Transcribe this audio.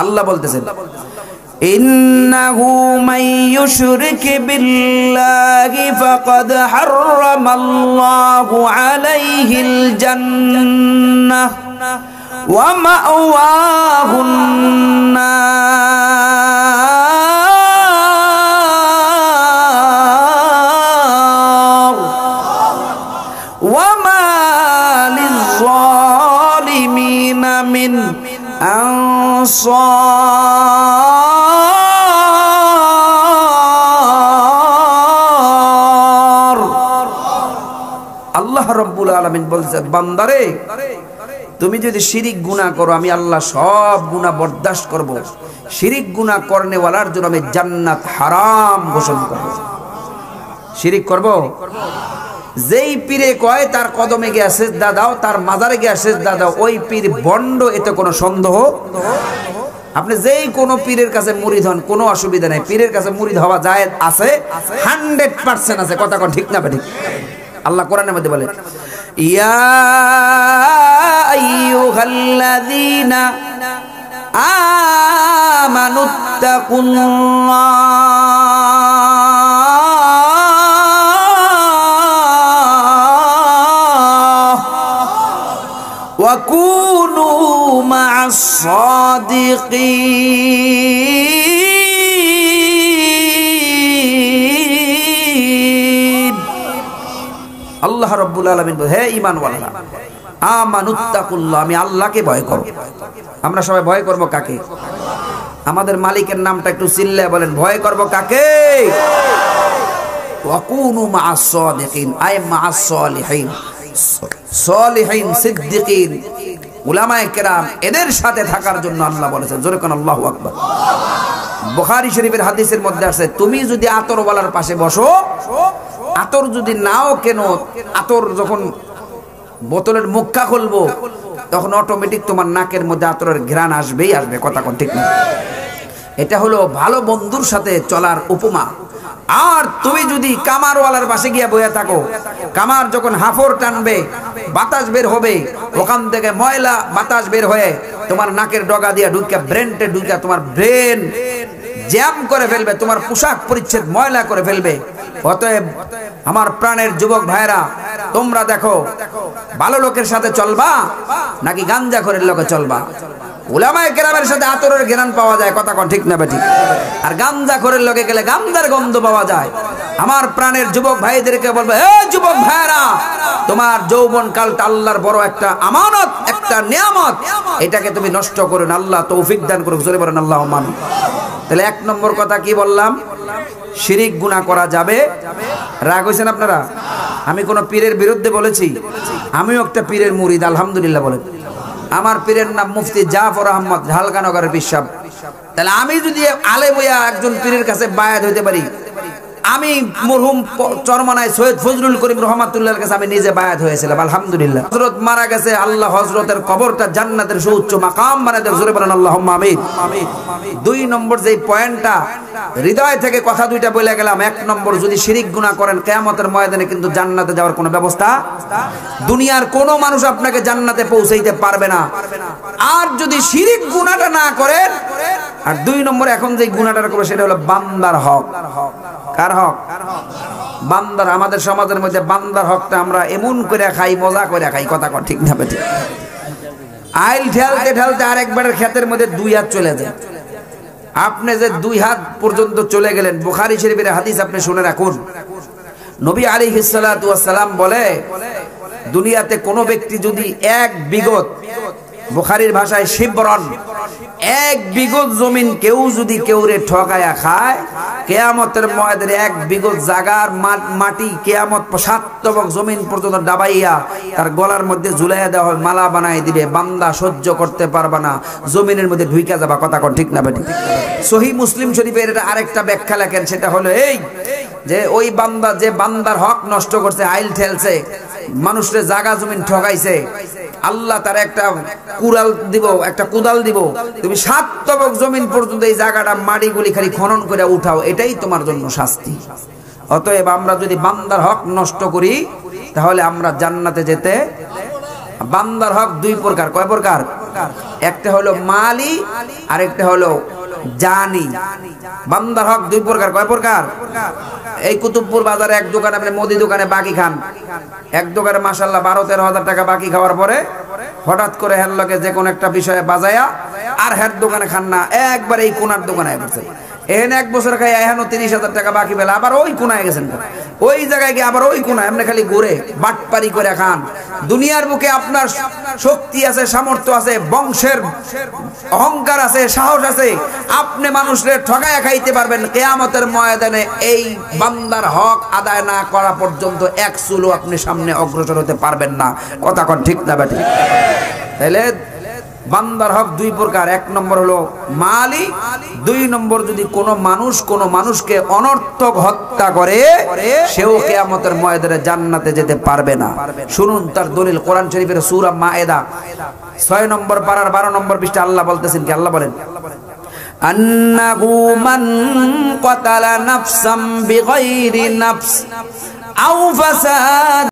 আল্লাহ বলতেছেন ইন্নাহু মান ইউশরিক বিল্লাহি ফাকাদ হারামাল্লাহু আলাইহিল জান্নাহ ওয়া মাওয়াহুন নার ওয়া মা লিয-যালিমিনা মিন আনসার। আল্লাহ রাব্বুল আলামিন বলছেন, বান্দারে তুমি যদি শিরিক গুনাহ করো আমি আল্লাহ সব গুনাহ বরদাস্ত করব। শিরিক গুনাহ করনেওয়ালার জন্য আমি জান্নাত হারাম ঘোষণা করব। শিরিক করব? যেই পীরে কয় তার কদমে গিয়ে সেজদা দাও, তার মাজারে গিয়ে সেজদা দাও, ওই পীর ভণ্ড, এতে কোনো সন্দেহ। আপনি যেই কোনো পীরের কাছে মুরিদ হন, কোনো অসুবিধা নাই। পীরের কাছে মুরিদ হওয়া জায়েজ আছে, 100% আছে। কথা কোন ঠিক না ঠিক? আল্লাহ কোরআনের মধ্যে বলে, ইয়া আইয়ুহাল্লাযীনা আমানুত্তাকুল্লাহ ওয়া কুনু মা'আস সাদিকিন। আল্লাহ রাব্বুল আলামিন বলে, হে ঈমানওয়ালারা, আমানুত্তাকুল্লাহ, আমি আল্লাহকে ভয় করো। আমরা সবাই ভয় করব কাকে? আমাদের মালিকের নামটা একটু চিল্লায় বলেন, ভয় করব কাকে? ওয়া কুনু মা'আস সাদিকিন, আই মা'আস সালিহিন। সালিহিন, সিদ্দিকিন, উলামায়ে কেরাম, এদের সাথে থাকার জন্য আল্লাহ বলেছেন। জোরে কোন আল্লাহু আকবার। বুখারী শরীফের হাদিসের মধ্যে আছে, তুমি যদি আতরওয়ালার পাশে বসো, আতর যদি নাও কেন, আতর যখন বোতলের মুখটা খুলবো তখন অটোমেটিক তোমার নাকের মধ্যে আতরের ঘ্রাণ আসবেই আসবে। কথা কোন ঠিক না? এটা হলো ভালো বন্ধুর সাথে চলার উপমা। আর তুমি যদি কামারওয়ালার পাশে গিয়ে বসে থাকো, কামার যখন হাফর টানবে, বাতাস বের হবে, ওখান থেকে ময়লা বাতাস বের হয়ে তোমার নাকের ডগা দিয়ে ঢুকে ব্রেনটে ঢুকে তোমার ব্রেন জ্যাম করে ফেলবে, তোমার পোশাক পরিচ্ছদ ময়লা করে ফেলবে। অতএব আমার প্রাণের যুবক ভাইরা, তোমরা দেখো ভালো লোকের সাথে চলবা নাকি গাঞ্জাখোরের লোকে চলবা? উলামায়ে কেরামের সাথে আতরের ঘ্রাণ পাওয়া যায়। কথা কোন ঠিক না ঠিক? আর গাঞ্জাখোরের লোকে গেলে গাঞ্জার গন্ধ পাওয়া যায়। আমার প্রাণের যুবক ভাইদেরকে বলবো, হে যুবক ভাইরা, তোমার যৌবন কালটা আল্লাহর বড় একটা আমানত, একটা নিয়ামত। এটাকে তুমি নষ্ট করো না। আল্লাহ তৌফিক দান করুক। জোরে বলেন আল্লাহুম্মা আমিন। তাহলে এক নম্বর কথা কি বললাম? শিরিক গুনাহ করা যাবে। রাগ হইছেন আপনারা? আমি কোন পীরের বিরুদ্ধে বলেছি? আমিও একটা পীরের মুরিদ, আলহামদুলিল্লাহ বলেন। আমার পীরের নাম মুফতি জাফর আহমদ, ঢালকানগরের পীর সাহেব। তাহলে আমি যদি আলেম হইয়া একজন পীরের কাছে বায়াত হইতে পারি, আমি মরহুম চরমনায় সৈয়দ ফজলুল করিম রহমাতুল্লাহর কাছে আমি নিজে বায়াত হয়েছিলাম, আলহামদুলিল্লাহ। হযরত মারা গেছে, আল্লাহ হযরতের কবরটা জান্নাতের সুউচ্চ মাকাম বানায় দেন। জোরে বলেন আল্লাহুম্মা আমিন। দুই নম্বর যে পয়েন্টটা হৃদয় থেকে কথা দুইটা বলে গেলাম, এক নম্বর, যদি শিরিক গুনাহ করেন কিয়ামতের ময়দানে কিন্তু জান্নাতে যাওয়ার কোনো ব্যবস্থা, দুনিয়ার কোনো মানুষ আপনাকে জান্নাতে পৌঁছাইতে পারবে না। আর যদি শিরিক গুনাহটা না করেন, আর দুই নম্বর এখন যে গুনাহটা করবে সেটা হলো বান্দার হক। কার হক? বান্দার। আমাদের সমাজের মধ্যে বান্দার হকটা আমরা এমন করে খাই, মজা করে খাই। কথা কর ঠিক না বেঠিক? আইল ঠেলতে ঠেলতে আরেকবারের ক্ষেতের মধ্যে দুই হাত চলে যায়। আপনি যে দুই হাত পর্যন্ত চলে গেলেন, বুখারী শরীফের হাদিস আপনি শুনে রাখুন। নবী আলাইহিস সালাতু ওয়াস সালাম বলে, দুনিয়াতে কোনো ব্যক্তি যদি এক বিগত, বুখারীর ভাষায় শিবরন, এক বিগত জমিন কেউ যদি কেউরে ঠকায়া খায়, কিয়ামতের ময়দানে এক বিগত জায়গার মাটি কিয়ামত 7 তবক জমিন পর্যন্ত ডাবাইয়া তার গলার মধ্যে ঝুলাইয়া দেওয়া হয়, মালা বানাই দিবে। বান্দা সহ্য করতে পারবে না, জমিনের মধ্যে ঢুইকা যাবা। কথা কোন ঠিক না বেঠিক? সহিহ মুসলিম শরীফের এটা আরেকটা ব্যাখ্যা লেখেন, সেটা হলো এই যে ওই বান্দা যে বান্দার হক নষ্ট করছে, আইল ঠেলছে, মানুষের জায়গা জমিন ঠকাইছে, আল্লাহ তার একটা কুড়াল দিব, একটা কুদাল দিব, তুমি 7 তবক জমিন পর্যন্ত এই জায়গাটা মাটিগুলি খালি খনন করে উঠাও, এটাই তোমার জন্য শাস্তি। অতএব আমরা যদি বান্দার হক নষ্ট করি তাহলে আমরা জান্নাতে যেতে বান্দার হক দুই প্রকার। কয় প্রকার? একটা হলো মালি আর একটা হলো জানি। বান্দার হক দুই প্রকার। কয় প্রকার? এই কুতুবপুর বাজারে এক দোকানে, আপনি মুদি দোকানে বাকি খান, এক দোকানে মাশাআল্লাহ 12-13 হাজার টাকা বাকি খাওয়ার পরে হঠাৎ করে হের লগে যে কোন একটা বিষয়ে বাজায়া আর হের দোকানে খান না, একবার এই কোনার দোকানে বসে এখানে 1 বছর খাই এখনো 30,000 টাকা বাকি পেলে আবার ওই কোনায় গেছেন, ওই জায়গায় গিয়ে আবার ওই কোনায় এমনি খালি ঘুরে বাটপারি করে খান। দুনিয়ার বুকে আপনার শক্তি আছে, সামর্থ্য আছে, বংশের অহংকার আছে, সাহস আছে, আপনি মানুষের ঠগায়া খাইতে পারবেন। কিয়ামতের ময়দানে এই বান্দার হক আদায় না করা পর্যন্ত এক চুলও আপনি সামনে অগ্রসর হতে পারবেন না। কথা কোন ঠিক না বেঠিক? তাইলে বান্দার হক দুই প্রকার। 1 নম্বর হলো মালি, 2 নম্বর যদি কোনো মানুষকে অনর্থক হত্যা করে সেও কিয়ামতের ময়দানে জান্নাতে যেতে পারবে না। শুনুন তার দলিল, কোরআন শরীফের সূরা মায়েদা 6 নম্বর পারার 12 নম্বর পৃষ্ঠা আল্লাহ বলতেছেন কি? আল্লাহ বলেন, আন্নাহু মান ক্বাতালা নাফসাম বিগাইরি নাফস আও ফাসাদ